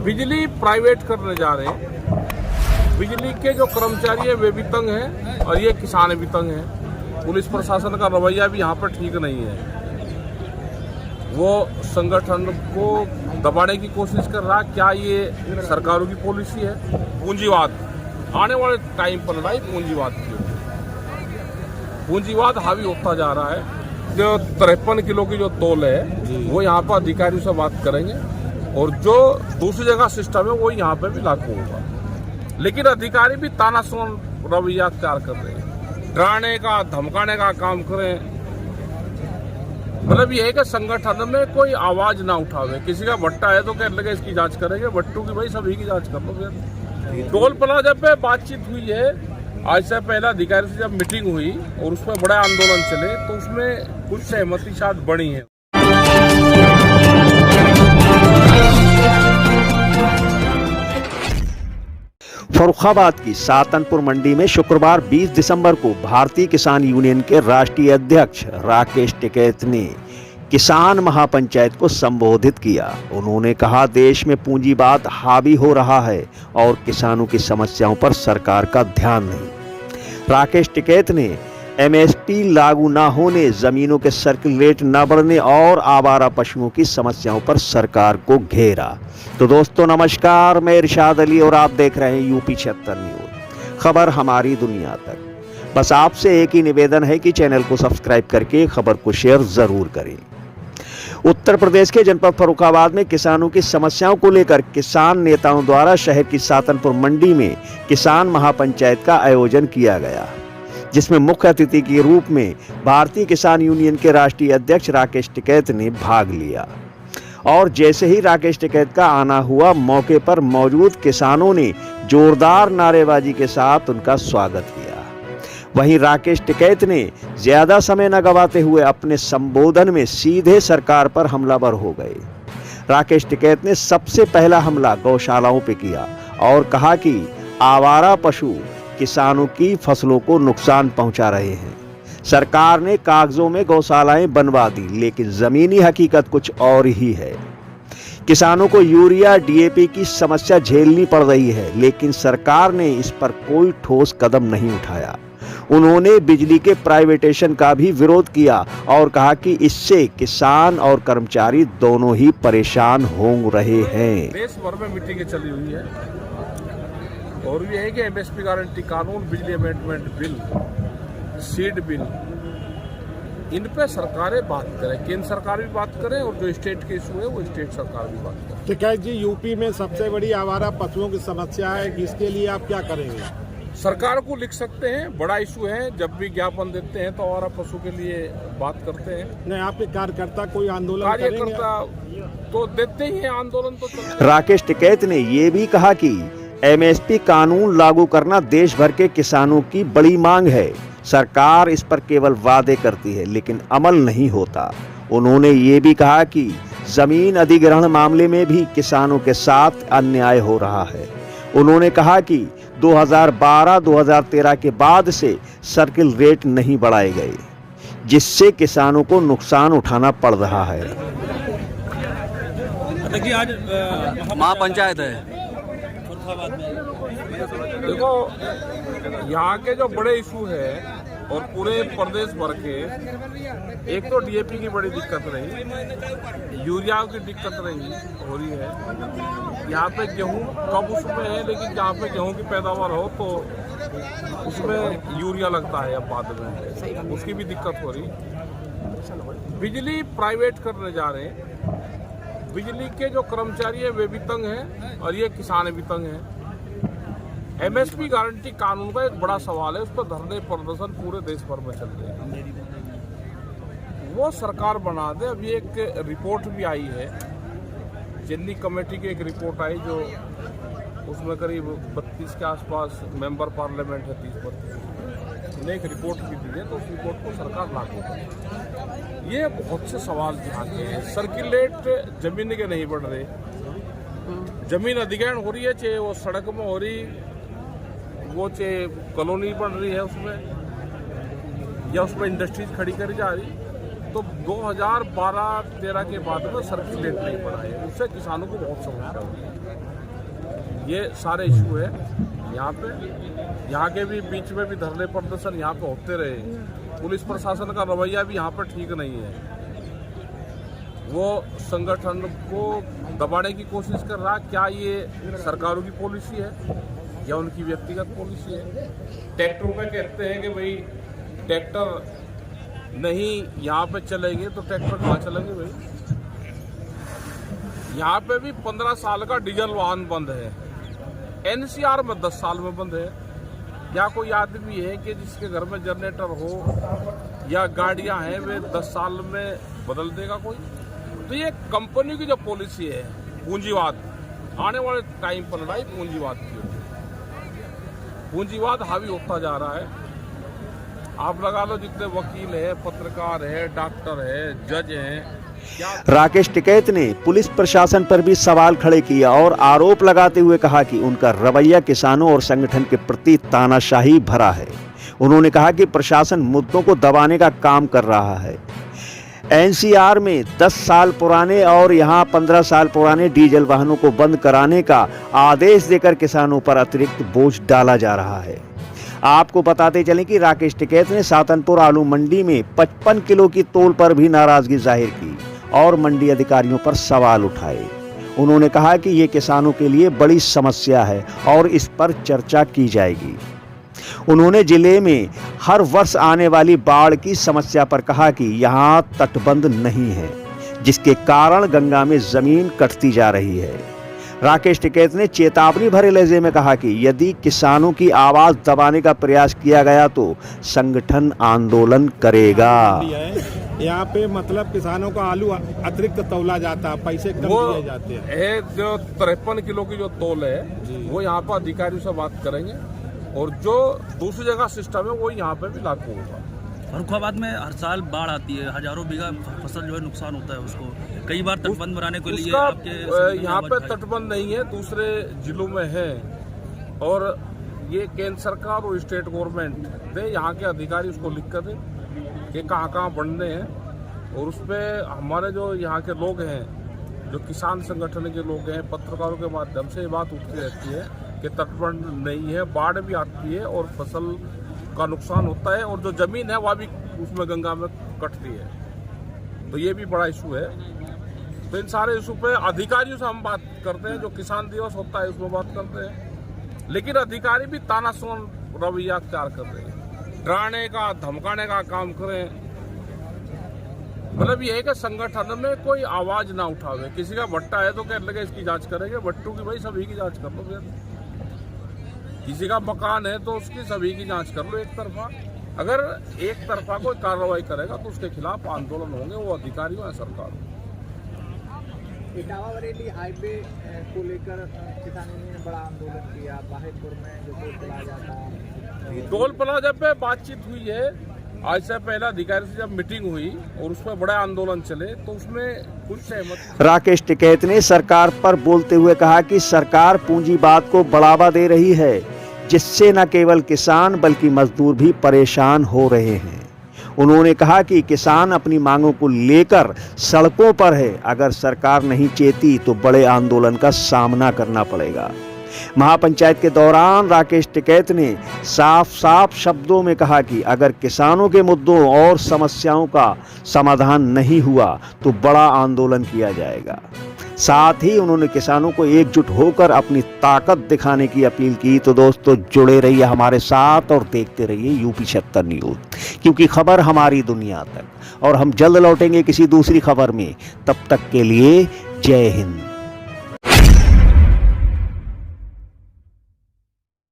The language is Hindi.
बिजली प्राइवेट करने जा रहे हैं। बिजली के जो कर्मचारी है वे भी तंग हैं और ये किसान भी तंग हैं। पुलिस प्रशासन का रवैया भी यहाँ पर ठीक नहीं है। वो संगठन को दबाने की कोशिश कर रहा। क्या ये सरकारों की पॉलिसी है? पूंजीवाद आने वाले टाइम पर लड़ाई पूंजीवाद की होगी। पूंजीवाद हावी होता जा रहा है। जो 53 किलो की जो तौल है वो यहाँ पर अधिकारियों से बात करेंगे और जो दूसरी जगह सिस्टम है वो यहाँ पे भी लागू होगा। लेकिन अधिकारी भी तानाशाह रवैया तैयार कर रहे हैं, डराने का धमकाने का काम करें। मतलब ये है कि संगठन में कोई आवाज ना उठावे। किसी का भट्टा है तो कहने लगे इसकी जांच करेंगे, भट्टू की भाई सभी की जांच कर लो। फिर टोल प्लाजा पे बातचीत हुई है आज से पहले अधिकारी से जब मीटिंग हुई और उसमें बड़ा आंदोलन चले तो उसमें कुछ सहमति शायद बनी है। फर्रुखाबाद की सातनपुर मंडी में शुक्रवार 20 दिसंबर को भारतीय किसान यूनियन के राष्ट्रीय अध्यक्ष राकेश टिकैत ने किसान महापंचायत को संबोधित किया। उन्होंने कहा, देश में पूंजीवाद हावी हो रहा है और किसानों की समस्याओं पर सरकार का ध्यान नहीं। राकेश टिकैत ने एमएसपी लागू न होने, जमीनों के सर्किल रेट न बढ़ने और आवारा पशुओं की समस्याओं पर सरकार को घेरा। तो दोस्तों नमस्कार, मैं इरशाद अली और आप देख रहे हैं यूपी 76 न्यूज, खबर हमारी दुनिया तक। बस आपसे एक ही निवेदन है कि चैनल को सब्सक्राइब करके खबर को शेयर जरूर करें। उत्तर प्रदेश के जनपद फर्रुखाबाद में किसानों की समस्याओं को लेकर किसान नेताओं द्वारा शहर की सातनपुर मंडी में किसान महापंचायत का आयोजन किया गया, जिसमें मुख्य अतिथि के रूप में भारतीय किसान यूनियन के राष्ट्रीय अध्यक्ष राकेश टिकैत ने भाग लिया। और जैसे ही राकेश टिकैत का आना हुआ, मौके पर मौजूद किसानों ने जोरदार नारेबाजी के साथ उनका स्वागत किया। वहीं राकेश टिकैत ने ज्यादा समय न गवाते हुए अपने संबोधन में सीधे सरकार पर हमलावर हो गए। राकेश टिकैत ने सबसे पहला हमला गौशालाओं पे किया और कहा कि आवारा पशु किसानों की फसलों को नुकसान पहुंचा रहे हैं। सरकार ने कागजों में गौशालाएं बनवा दी, लेकिन जमीनी हकीकत कुछ और ही है। किसानों को यूरिया डीएपी की समस्या झेलनी पड़ रही है, लेकिन सरकार ने इस पर कोई ठोस कदम नहीं उठाया। उन्होंने बिजली के प्राइवेटेशन का भी विरोध किया और कहा कि इससे किसान और कर्मचारी दोनों ही परेशान हो रहे हैं। देश भर में मीटिंगें चली हुई है और ये है कि एमएसपी गारंटी कानून, बिजली अमेंडमेंट बिल, सीड बिल, इन पे सरकारें बात करें, केंद्र सरकार भी बात करे और जो स्टेट के इशू है वो स्टेट सरकार भी बात करे। टिकैत जी, यूपी में सबसे बड़ी आवारा पशुओं की समस्या है, इसके लिए आप क्या करेंगे? सरकार को लिख सकते हैं, बड़ा इशू है। जब भी ज्ञापन देते हैं तो आवारा पशु के लिए बात करते हैं। नहीं, आपके कार्यकर्ता कोई आंदोलन कार्यकर्ता तो देते ही हैं, आंदोलन तो चलता है। राकेश टिकैत ने ये भी कहा कि एमएसपी कानून लागू करना देश भर के किसानों की बड़ी मांग है। सरकार इस पर केवल वादे करती है लेकिन अमल नहीं होता। उन्होंने ये भी कहा कि जमीन अधिग्रहण मामले में भी किसानों के साथ अन्याय हो रहा है। उन्होंने कहा कि 2012-2013 के बाद से सर्किल रेट नहीं बढ़ाए गए, जिससे किसानों को नुकसान उठाना पड़ रहा है। देखिए, आज महापंचायत है। देखो, यहाँ के जो बड़े इशू है और पूरे प्रदेश भर के, एक तो डीएपी की बड़ी दिक्कत रही, यूरिया की दिक्कत हो रही है। यहाँ पे गेहूँ कम उसमें है, लेकिन जहाँ पे गेहूँ की पैदावार हो तो उसमें यूरिया लगता है अब बाद में, उसकी भी दिक्कत हो रही। बिजली प्राइवेट करने जा रहे हैं। बिजली के जो कर्मचारी है वे भी तंग हैं और ये किसान भी तंग हैं। एमएसपी गारंटी कानून का एक बड़ा सवाल है, उस पर धरने प्रदर्शन पूरे देश भर में चल रहे हैं। वो सरकार बना दे। अभी एक रिपोर्ट भी आई है, चेन्नई कमेटी की एक रिपोर्ट आई, जो उसमें करीब 32 के आसपास मेंबर पार्लियामेंट है, 30-32 ने एक रिपोर्ट भी दी है, तो उस रिपोर्ट को सरकार लागू करे। ये बहुत से सवाल यहाँ के हैं। सर्किलेट जमीन के नहीं बढ़ रहे, जमीन अधिग्रहण हो रही है, चाहे वो सड़क में हो रही, वो चाहे कॉलोनी बन रही है उसमें, या उसमें इंडस्ट्रीज खड़ी करी जा रही। तो 2012-13 के बाद में सर्कुलेट नहीं पड़ा है, उससे किसानों को बहुत समस्या होती है। ये सारे इशू है यहाँ पे। यहाँ के भी बीच में भी धरने प्रदर्शन यहाँ पे होते रहे। पुलिस प्रशासन का रवैया भी यहाँ पर ठीक नहीं है, वो संगठन को दबाने की कोशिश कर रहा। क्या ये सरकारों की पॉलिसी है या उनकी व्यक्तिगत पॉलिसी है? ट्रैक्टरों पे कहते हैं कि भाई ट्रैक्टर नहीं यहाँ पे चलेंगे तो ट्रैक्टर कहाँ चलेंगे भाई? यहाँ पे भी 15 साल का डीजल वाहन बंद है, एनसीआर में 10 साल में बंद है। या कोई आदमी है कि जिसके घर में जनरेटर हो या गाड़ियां हैं वे 10 साल में बदल देगा कोई? तो ये कंपनी की जो पॉलिसी है पूंजीवाद, आने वाले टाइम पर लड़ाई पूंजीवाद की होगी। पूंजीवाद हावी होता जा रहा है। आप लगा लो जितने वकील है, पत्रकार है, डॉक्टर है, जज हैं। राकेश टिकैत ने पुलिस प्रशासन पर भी सवाल खड़े किया और आरोप लगाते हुए कहा कि उनका रवैया किसानों और संगठन के प्रति तानाशाही भरा है। उन्होंने कहा कि प्रशासन मुद्दों को दबाने का काम कर रहा है। एनसीआर में 10 साल पुराने और यहां 15 साल पुराने डीजल वाहनों को बंद कराने का आदेश देकर किसानों पर अतिरिक्त बोझ डाला जा रहा है। आपको बताते चलें कि राकेश टिकैत ने सातनपुर आलू मंडी में 55 किलो की तौल पर भी नाराजगी जाहिर की और मंडी अधिकारियों पर सवाल उठाए। उन्होंने कहा कि ये किसानों के लिए बड़ी समस्या है और इस पर चर्चा की जाएगी। उन्होंने जिले में हर वर्ष आने वाली बाढ़ की समस्या पर कहा कि यहाँ तटबंध नहीं है, जिसके कारण गंगा में जमीन कटती जा रही है। राकेश टिकैत ने चेतावनी भरे लहजे में कहा कि यदि किसानों की आवाज दबाने का प्रयास किया गया तो संगठन आंदोलन करेगा। यहाँ पे मतलब किसानों का आलू अतिरिक्त तौला जाता है, पैसे कम दिए जाते हैं। है जो 53 किलो की जो तौल है वो यहाँ पर अधिकारियों से बात करेंगे और जो दूसरी जगह सिस्टम है वो यहाँ पे भी लागू होगा। फर्रुखाबाद में हर साल बाढ़ आती है, हजारों बीघा फसल जो है नुकसान होता है उसको। कई बार तटबंध बनाने के लिए आपके यहाँ पे तटबंध नहीं है, दूसरे जिलों में है। और ये केंद्र सरकार और स्टेट गवर्नमेंट दे, यहाँ के अधिकारी उसको लिख कर दे कि कहाँ कहाँ बनने हैं। और उस पर हमारे जो यहाँ के लोग हैं, जो किसान संगठन के लोग हैं, पत्रकारों के माध्यम से ये बात उठती रहती है कि तटबंध नहीं है, बाढ़ भी आती है और फसल का नुकसान होता है और जो जमीन है वह भी उसमें गंगा में कटती है। तो ये भी बड़ा इशू है। तो इन सारे इशू पे अधिकारियों से हम बात करते हैं, जो किसान दिवस होता है उसमें बात करते हैं। लेकिन अधिकारी भी तानाशाह रवैया अख्तियार कर रहे हैं, डराने का धमकाने का काम करें। मतलब ये है कि संगठन में कोई आवाज ना उठावे। किसी का भट्टा है तो कहने लगे इसकी जांच करेंगे, भट्टू की भाई सभी की जांच कर लो। फिर किसी का मकान है तो उसकी सभी की जांच कर लो एक तरफा। अगर एक तरफा कोई कार्रवाई करेगा तो उसके खिलाफ आंदोलन होंगे, वो अधिकारी हो या सरकार हो। इटावा बरेली हाईवे को लेकर किसानों ने बड़ा आंदोलन किया। बाहिरपुर में जो टोल प्लाजा था, टोल प्लाजा पे बातचीत हुई है। आज से पहले अधिकारी से जब मीटिंग हुई और उसमें बड़ा आंदोलन चले तो उसमें कुछ सहमत। राकेश टिकैत ने सरकार पर बोलते हुए कहा कि सरकार पूंजीवाद को बढ़ावा दे रही है, जिससे न केवल किसान बल्कि मजदूर भी परेशान हो रहे हैं। उन्होंने कहा कि किसान अपनी मांगों को लेकर सड़कों पर है। अगर सरकार नहीं चेती तो बड़े आंदोलन का सामना करना पड़ेगा। महापंचायत के दौरान राकेश टिकैत ने साफ साफ शब्दों में कहा कि अगर किसानों के मुद्दों और समस्याओं का समाधान नहीं हुआ तो बड़ा आंदोलन किया जाएगा। साथ ही उन्होंने किसानों को एकजुट होकर अपनी ताकत दिखाने की अपील की। तो दोस्तों जुड़े रहिए हमारे साथ और देखते रहिए यूपी 76 न्यूज़, क्योंकि खबर हमारी दुनिया तक। और हम जल्द लौटेंगे किसी दूसरी खबर में। तब तक के लिए जय हिंद।